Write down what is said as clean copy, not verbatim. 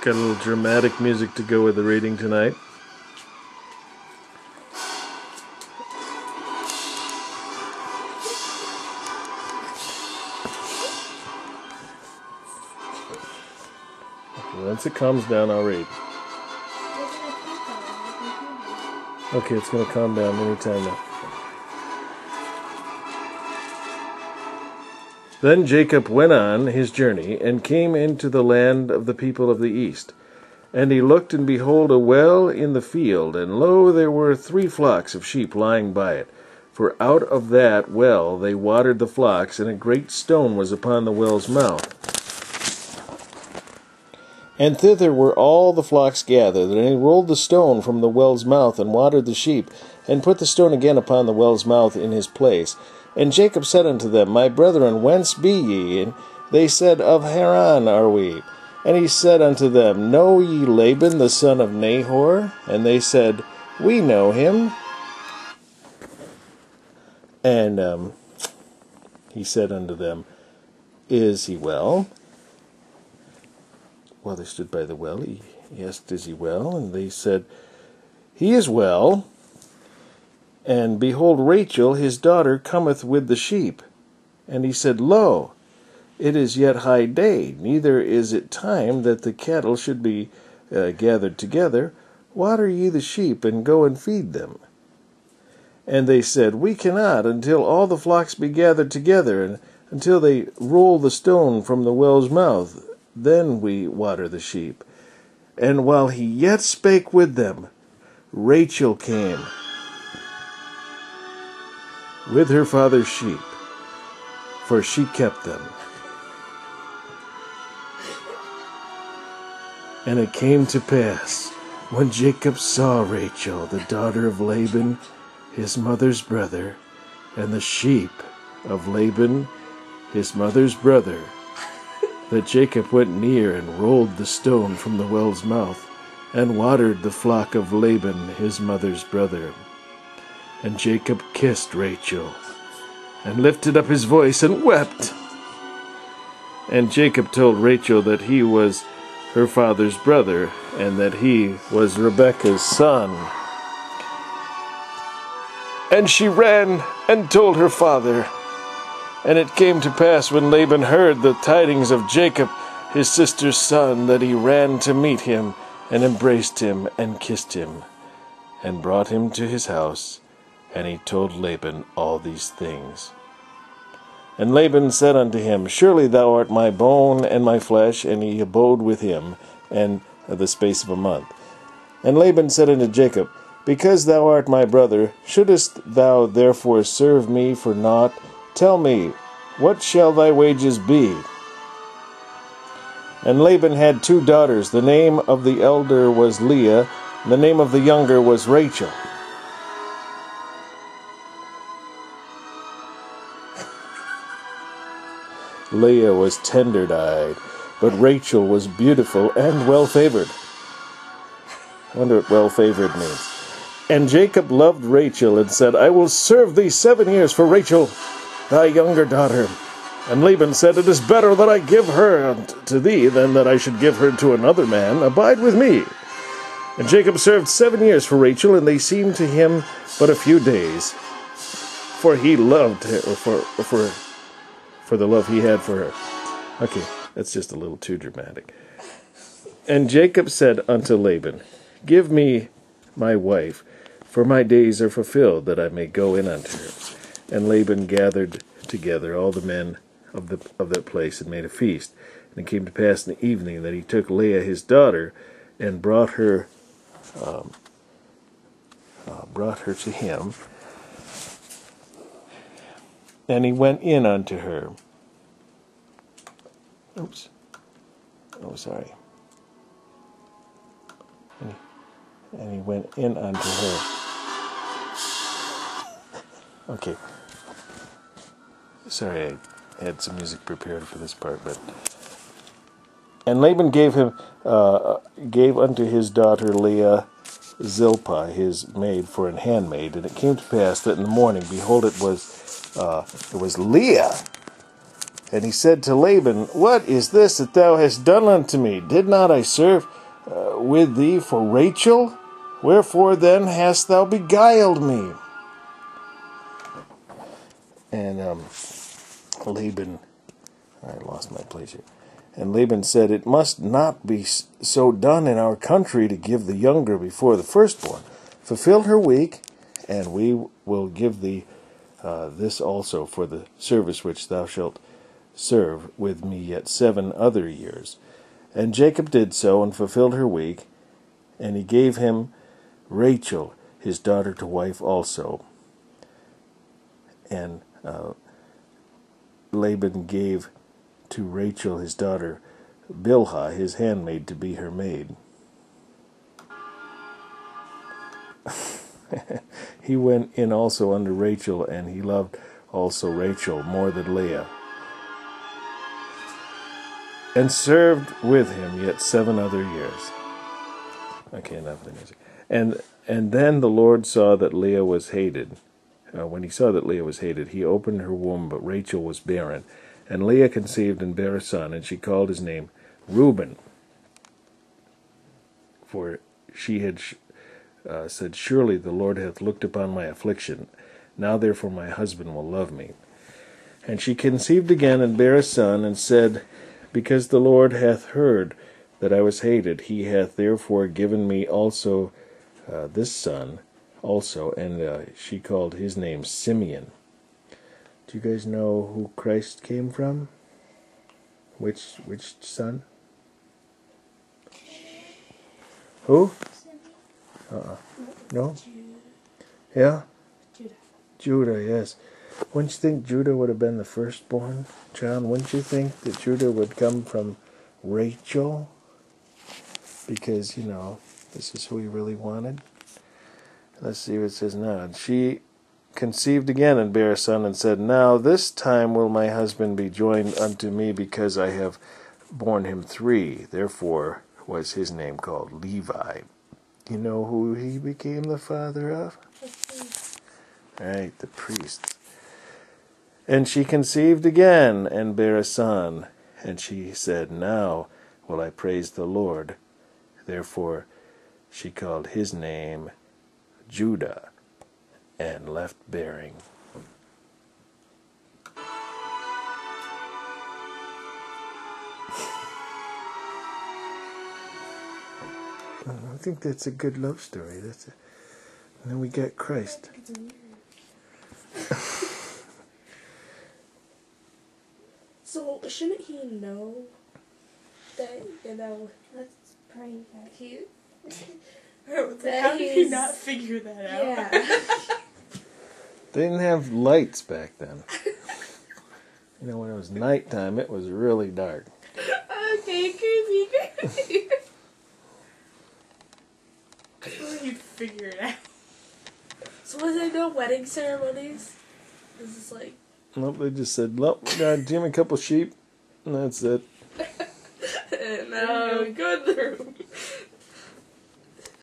Got a little dramatic music to go with the reading tonight. Okay, once it calms down, I'll read. Okay, it's going to calm down anytime now. Then Jacob went on his journey, and came into the land of the people of the east. And he looked, and behold, a well in the field, and lo, there were 3 flocks of sheep lying by it. For out of that well they watered the flocks, and a great stone was upon the well's mouth. And thither were all the flocks gathered, and he rolled the stone from the well's mouth, and watered the sheep, and put the stone again upon the well's mouth in his place. And Jacob said unto them, My brethren, whence be ye? And they said, Of Haran are we. And he said unto them, Know ye Laban the son of Nahor? And they said, We know him. And he said unto them, Is he well? While they stood by the well, he asked, Is he well? And they said, He is well. And behold, Rachel his daughter cometh with the sheep. And he said, Lo, it is yet high day, neither is it time that the cattle should be gathered together. Water ye the sheep, and go and feed them. And they said, We cannot, until all the flocks be gathered together, and until they roll the stone from the well's mouth. Then we water the sheep. And while he yet spake with them, Rachel came with her father's sheep, for she kept them. And it came to pass, when Jacob saw Rachel, the daughter of Laban, his mother's brother, and the sheep of Laban, his mother's brother, that Jacob went near and rolled the stone from the well's mouth, and watered the flock of Laban, his mother's brother. And Jacob kissed Rachel, and lifted up his voice, and wept. And Jacob told Rachel that he was her father's brother, and that he was Rebekah's son. And she ran and told her father. And it came to pass, when Laban heard the tidings of Jacob, his sister's son, that he ran to meet him, and embraced him, and kissed him, and brought him to his house. And he told Laban all these things. And Laban said unto him, Surely thou art my bone and my flesh. And he abode with him and the space of a month. And Laban said unto Jacob, Because thou art my brother, shouldest thou therefore serve me for naught? Tell me, what shall thy wages be? And Laban had 2 daughters. The name of the elder was Leah, and the name of the younger was Rachel. Leah was tender-eyed, but Rachel was beautiful and well-favored. I wonder what well-favored means. And Jacob loved Rachel, and said, I will serve thee 7 years for Rachel, thy younger daughter. And Laban said, It is better that I give her to thee, than that I should give her to another man. Abide with me. And Jacob served 7 years for Rachel, and they seemed to him but a few days. For he loved her, for the love he had for her. Okay, that's just a little too dramatic. And Jacob said unto Laban, Give me my wife, for my days are fulfilled, that I may go in unto her. And Laban gathered together all the men of that place, and made a feast. And it came to pass in the evening that he took Leah his daughter, and brought her to him. And he went in unto her. Oops. Oh, sorry. And he went in unto her. Okay. Sorry, I had some music prepared for this part, but... And Laban gave unto his daughter Leah Zilpah, his maid, for an handmaid. And it came to pass that in the morning, behold, it was Leah. And he said to Laban, What is this that thou hast done unto me? Did not I serve with thee for Rachel? Wherefore then hast thou beguiled me? And Laban, I lost my place here. And Laban said, It must not be so done in our country to give the younger before the firstborn. Fulfill her week, and we will give thee this also for the service which thou shalt serve with me yet 7 other years. And Jacob did so, and fulfilled her week, and he gave him Rachel, his daughter, to wife also. And Laban gave to Rachel, his daughter, Bilhah, his handmaid, to be her maid. He went in also unto Rachel, and he loved also Rachel more than Leah, and served with him yet 7 other years. Okay, enough of the music. And then the Lord saw that Leah was hated. When he saw that Leah was hated, he opened her womb, but Rachel was barren. And Leah conceived and bare a son, and she called his name Reuben. For she had said, Surely the Lord hath looked upon my affliction. Now therefore my husband will love me. And she conceived again and bare a son, and said, Because the Lord hath heard that I was hated, he hath therefore given me also this son also. And she called his name Simeon. Do you guys know who Christ came from? Which son? Who? No? Yeah? Judah, yes. Wouldn't you think Judah would have been the firstborn? John, wouldn't you think that Judah would come from Rachel? Because, this is who he really wanted. Let's see what it says now. And she conceived again and bare a son, and said, Now this time will my husband be joined unto me, because I have borne him 3. Therefore was his name called Levi. You know who he became the father of? Right, the priest. And she conceived again and bare a son. And she said, Now will I praise the Lord. Therefore she called his name Judah, and left bearing. I think that's a good love story. And then we get Christ. So shouldn't he know that Let's pray that he? How did he not figure that out? Yeah. They didn't have lights back then. When it was nighttime, it was really dark. Okay, creepy. You figure it out. So was there no wedding ceremonies? This is like. Nope, they just said, Nope, we got Jim a couple sheep, and that's it. Now go in the room.